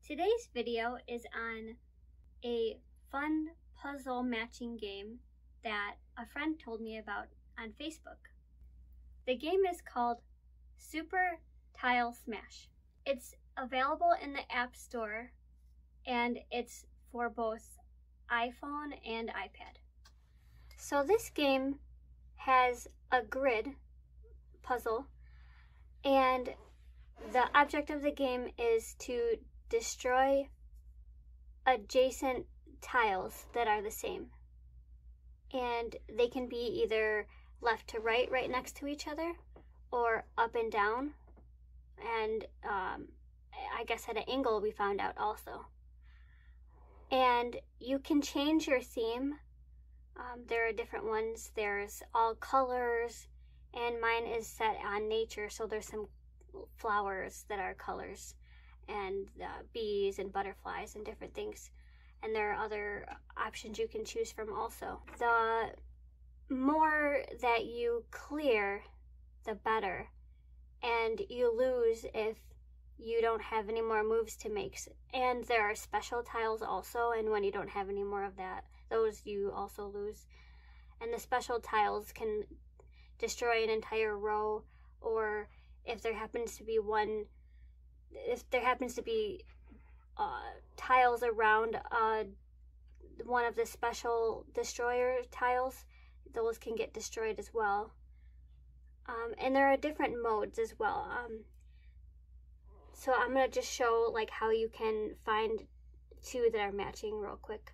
Today's video is on a fun puzzle matching game that a friend told me about on Facebook. The game is called Super Tile Smash. It's available in the App Store and it's for both iPhone and iPad. So this game has a grid puzzle, and the object of the game is to destroy adjacent tiles that are the same. And they can be either left to right, right next to each other, or up and down, and I guess at an angle we found out also. And you can change your theme. There are different ones. There's all colors, and mine is set on nature, so there's some flowers that are colors, and bees and butterflies and different things. And there are other options you can choose from also. The more that you clear, the better. And you lose if you don't have any more moves to make. And there are special tiles also, and when you don't have any more of that, those you also lose. And the special tiles can destroy an entire row, or if there happens to be tiles around one of the special destroyer tiles, those can get destroyed as well. And there are different modes as well. So I'm going to just show like how you can find two that are matching real quick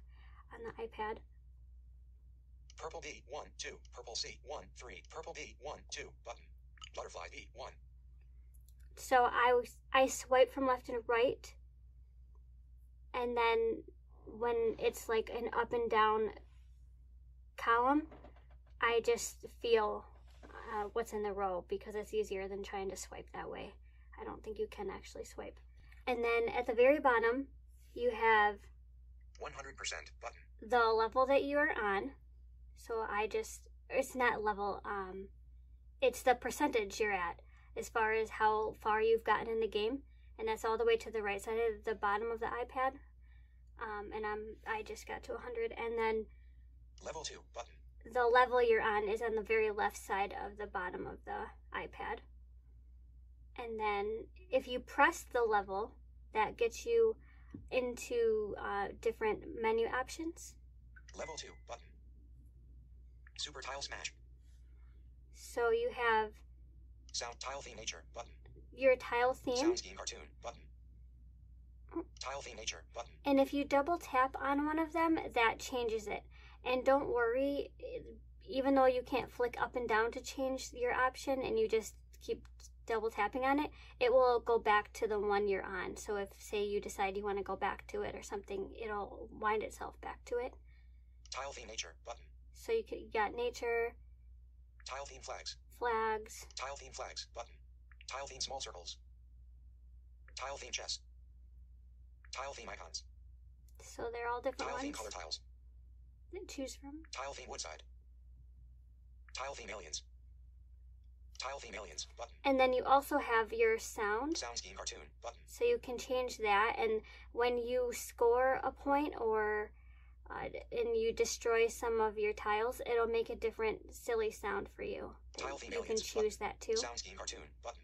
on the iPad. Purple B 1 2, purple C 1 3, purple B 1 2 button, butterfly B 1. So I swipe from left and right, and then when it's like an up and down column, I just feel what's in the row because it's easier than trying to swipe that way. I don't think you can actually swipe. And then at the very bottom, you have 100% button. The level that you are on. So it's not level, it's the percentage you're at as far as how far you've gotten in the game. And that's all the way to the right side of the bottom of the iPad. And I just got to 100. And then level 2 button. The level you're on is on the very left side of the bottom of the iPad. And then if you press the level, that gets you into different menu options. Level 2 button. Super Tile Smash. So you have Sound Tile Theme Nature button. Your tile theme. Sound Scheme Cartoon button. Tile Theme Nature button. And if you double tap on one of them, that changes it. And don't worry, even though you can't flick up and down to change your option and you just keep double tapping on it, it will go back to the one you're on. So if, say, you decide you want to go back to it or something, it'll wind itself back to it. Tile Theme Nature button. So you got nature. Tile Theme Flags. Flags. Tile Theme Flags button. Tile Theme Small Circles. Tile Theme Chess. Tile Theme Icons. So they're all different Tile ones. Theme Color Tiles. Choose from. Tile Theme Woodside. Tile Theme Aliens. Tile Theme Aliens button. And then you also have your sound. Sound Scheme Cartoon button. So you can change that, and when you score a point or and you destroy some of your tiles, it'll make a different silly sound for you. Tile Theme You Aliens can choose button. that too. Sound Scheme Cartoon button.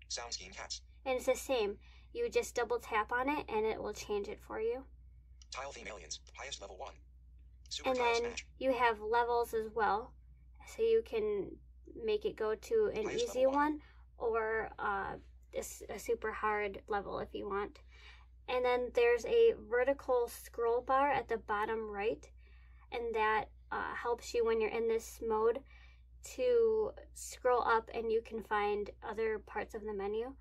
Sound Scheme Cats. And it's the same. You just double tap on it and it will change it for you. Tile Theme Aliens, highest level 1. Super And Tile then Smash. you have levels as well. So you can make it go to an Highest easy level 1. one or a super hard level if you want. And then there's a vertical scroll bar at the bottom right, and that helps you when you're in this mode to scroll up and you can find other parts of the menu.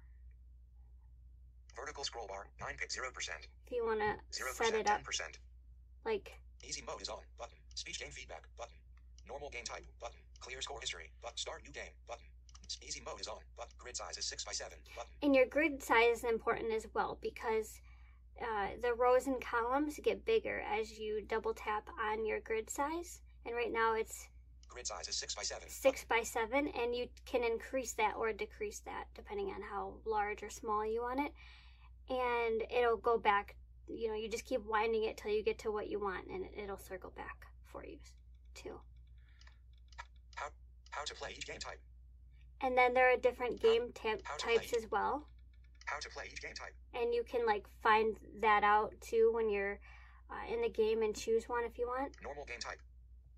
Vertical scroll bar, 0%. If you want to 0%, set it up 10%. like Easy mode is on button. Speech game feedback button. Normal game type button. Clear score history button. Start new game button. Easy mode is on button. Grid size is 6x7 button. And your grid size is important as well because the rows and columns get bigger as you double tap on your grid size. And right now it's Grid size is 6x7. 6x7, and you can increase that or decrease that depending on how large or small you want it. and it'll go back. You know, you just keep winding it till you get to what you want, and it'll circle back for you too. How to play each game type. And then there are different game types as well. How to play each game type. And you can like find that out too when you're in the game and choose one if you want. Normal game type.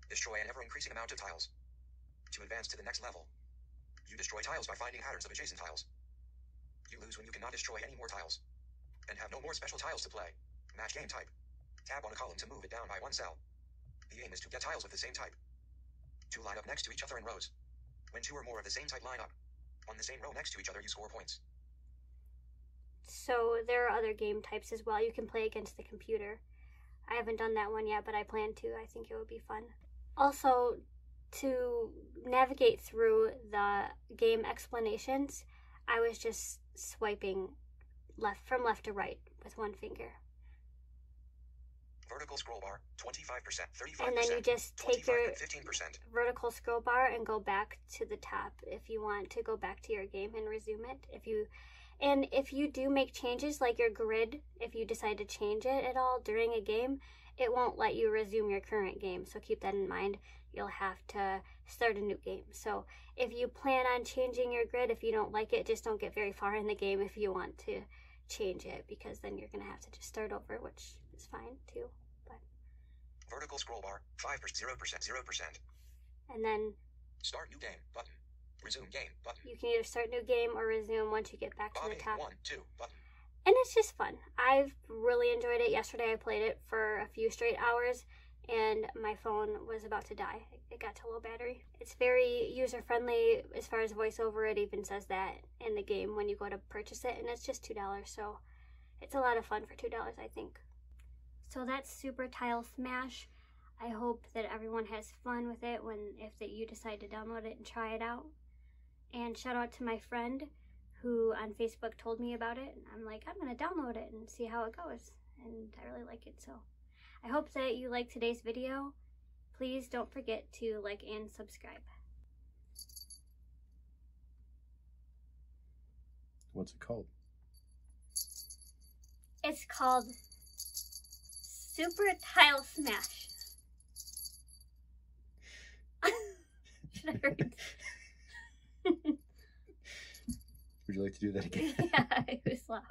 Destroy an ever-increasing amount of tiles. To advance to the next level, you destroy tiles by finding patterns of adjacent tiles. You lose when you cannot destroy any more tiles and have no more special tiles to play. Match game type. Tab on a column to move it down by one cell. The aim is to get tiles with the same type to line up next to each other in rows. When two or more of the same type line up on the same row next to each other, you score points. So there are other game types as well. You can play against the computer. I haven't done that one yet, but I plan to. I think it would be fun. Also, to navigate through the game explanations, I was just swiping from left to right with one finger. Vertical scroll bar, 25%, 35%. And then you just take your 15%. vertical scroll bar and go back to the top if you want to go back to your game and resume it. If you do make changes, like your grid, if you decide to change it at all during a game, it won't let you resume your current game. So keep that in mind. You'll have to start a new game. So if you plan on changing your grid, if you don't like it, just don't get very far in the game if you want to change it, because then you're going to have to just start over, which is fine too. But vertical scroll bar, 5%, 0%, 0%. And then start new game button. Resume game button. You can either start new game or resume once you get back to the top. 1, 2 button. And it's just fun. I've really enjoyed it. Yesterday I played it for a few straight hours and my phone was about to die. It got to low battery. It's very user-friendly as far as voiceover. It even says that in the game when you go to purchase it, and it's just $2, so it's a lot of fun for $2, I think. So that's Super Tile Smash. I hope that everyone has fun with it if you decide to download it and try it out. And shout out to my friend who on Facebook told me about it. And I'm like, I'm going to download it and see how it goes. And I really like it. So I hope that you liked today's video. Please don't forget to like and subscribe. What's it called? It's called Super Tile Smash. Should I read? Would you like to do that again? Yeah, it was loud.